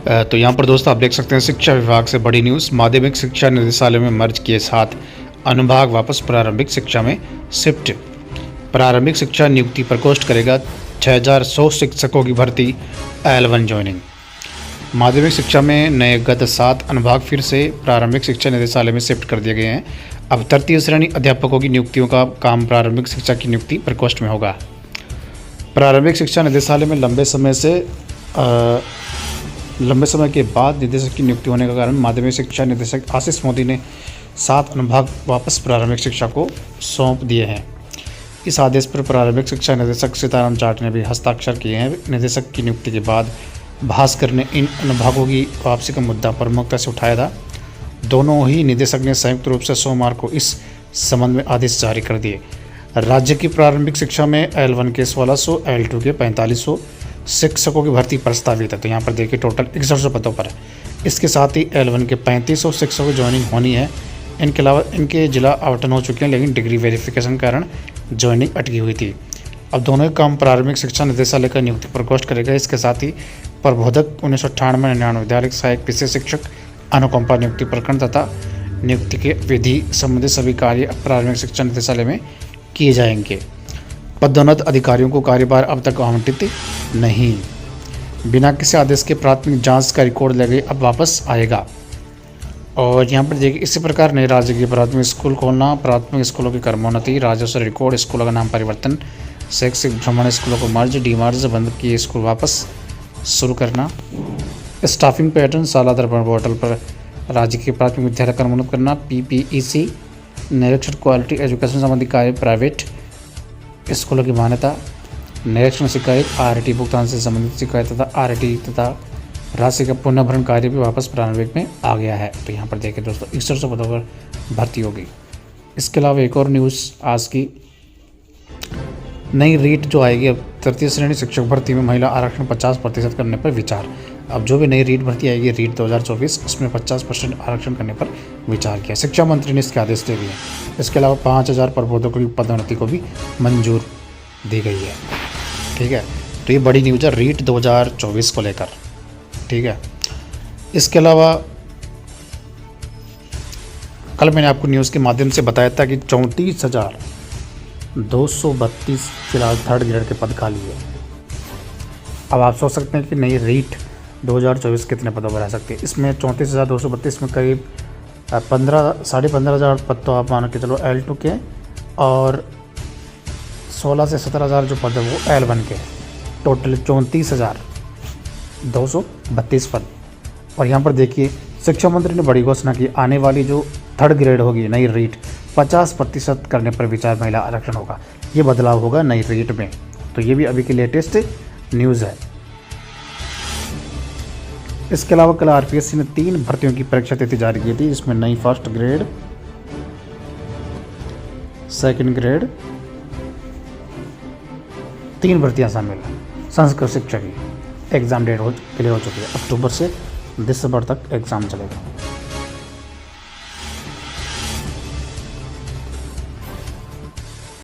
तो यहाँ पर दोस्तों आप देख सकते हैं शिक्षा विभाग से बड़ी न्यूज़। माध्यमिक शिक्षा निदेशालय में मर्ज के साथ अनुभाग वापस प्रारंभिक शिक्षा में शिफ्ट। प्रारंभिक शिक्षा नियुक्ति प्रकोष्ठ करेगा 6100 शिक्षकों की भर्ती, L1 ज्वाइनिंग। माध्यमिक शिक्षा में नए गत 7 अनुभाग फिर से प्रारंभिक शिक्षा निदेशालय में शिफ्ट कर दिए गए हैं। अब तृतीय श्रेणी अध्यापकों की नियुक्तियों का काम प्रारंभिक शिक्षा की नियुक्ति प्रकोष्ठ में होगा। प्रारंभिक शिक्षा निदेशालय में लंबे समय के बाद निदेशक की नियुक्ति होने के कारण माध्यमिक शिक्षा निदेशक आशीष मोदी ने 7 अनुभाग वापस प्रारंभिक शिक्षा को सौंप दिए हैं। इस आदेश पर प्रारंभिक शिक्षा निदेशक सीताराम चाट ने भी हस्ताक्षर किए हैं। निदेशक की नियुक्ति के बाद भास्कर ने इन अनुभागों की वापसी का मुद्दा प्रमुखता से उठाया था। दोनों ही निदेशक ने संयुक्त रूप से सोमवार को इस संबंध में आदेश जारी कर दिए। राज्य की प्रारंभिक शिक्षा में L1 के 1600, L2 के 4500 शिक्षकों की भर्ती प्रस्तावित है। तो यहाँ पर देखिए टोटल 6100 पदों पर है। इसके साथ ही L1 के 3500 शिक्षकों की ज्वाइनिंग होनी है। इनके अलावा इनके जिला आवंटन हो चुके हैं, लेकिन डिग्री वेरिफिकेशन के कारण ज्वाइनिंग अटकी हुई थी। अब दोनों ही काम प्रारंभिक शिक्षा निदेशालय का नियुक्ति प्रकोष्ठ करेगा। इसके साथ ही प्रबोधक 1998-99 विद्यालय सहायक विशेष शिक्षक अनुकंपा नियुक्ति प्रकरण तथा नियुक्ति के विधि संबंधित सभी कार्य प्रारंभिक शिक्षा निदेशालय में किए जाएंगे। पदोन्नत अधिकारियों को कार्यभार अब तक आवंटित नहीं। बिना किसी आदेश के प्राथमिक जांच का रिकॉर्ड ले गए अब वापस आएगा। और यहाँ पर देखिए इसी प्रकार नए राज्य के प्राथमिक स्कूल खोलना, प्राथमिक स्कूलों की क्रमोन्नति, राजस्व रिकॉर्ड, स्कूलों का नाम परिवर्तन, शैक्षिक भ्रमण, स्कूलों को मर्ज डीमर्ज, बंद किए स्कूल वापस शुरू करना, स्टाफिंग पैटर्न, शाला दर्पण पोर्टल पर राज्य के प्राथमिक विद्यालय क्रमोन्नत करना, PPEC निरीक्षण, क्वालिटी एजुकेशन संबंधी कार्य, प्राइवेट स्कूलों की मान्यता, निरीक्षण शिकायत, RT भुगतान से संबंधित शिकायत तथा RT तथा राशि का पुनर्भरण कार्य भी वापस प्रारंभिक में आ गया है। तो यहाँ पर देखिए दोस्तों 6100 पदों पर भर्ती होगी। इसके अलावा एक और न्यूज़ आज की, नई रीट जो आएगी। अब तृतीय श्रेणी शिक्षक भर्ती में महिला आरक्षण 50% करने पर विचार। अब जो भी नई रीट भर्ती आएगी, रीट 2024, उसमें 50% आरक्षण करने पर विचार किया। शिक्षा मंत्री ने इसके आदेश दे दिए। इसके अलावा 5000 प्रबोधकों की पदोन्नति को भी मंजूर दी गई है। ठीक है, तो ये बड़ी न्यूज़ है रीट 2024 को लेकर। ठीक है, इसके अलावा कल मैंने आपको न्यूज़ के माध्यम से बताया था कि 34,232 फिलहाल 3rd ग्रेड के पद खाली है। अब आप सोच सकते हैं कि नई रीट 2024 कितने पदों पर रह सकती है। इसमें 34,232 में करीब 15,500 पद तो आप मान के चलो L2 के, और 16 से 17,000 जो पद है वो L1 के। टोटल 34,232 पद। और यहाँ पर देखिए शिक्षा मंत्री ने बड़ी घोषणा की, आने वाली जो 3rd ग्रेड होगी नई रीट 50% करने पर विचार महिला आरक्षण होगा। ये बदलाव होगा नई रीट में। तो ये भी अभी की लेटेस्ट न्यूज़ है। इसके अलावा कल RPSC ने 3 भर्तियों की परीक्षा तिथि जारी की थी। इसमें नई 1st ग्रेड, 2nd ग्रेड, 3 भर्तियां शामिल हैं। संस्कृत शिक्षक की एग्ज़ाम डेट क्लियर हो चुकी है। अक्टूबर से दिसंबर तक एग्ज़ाम चलेगा।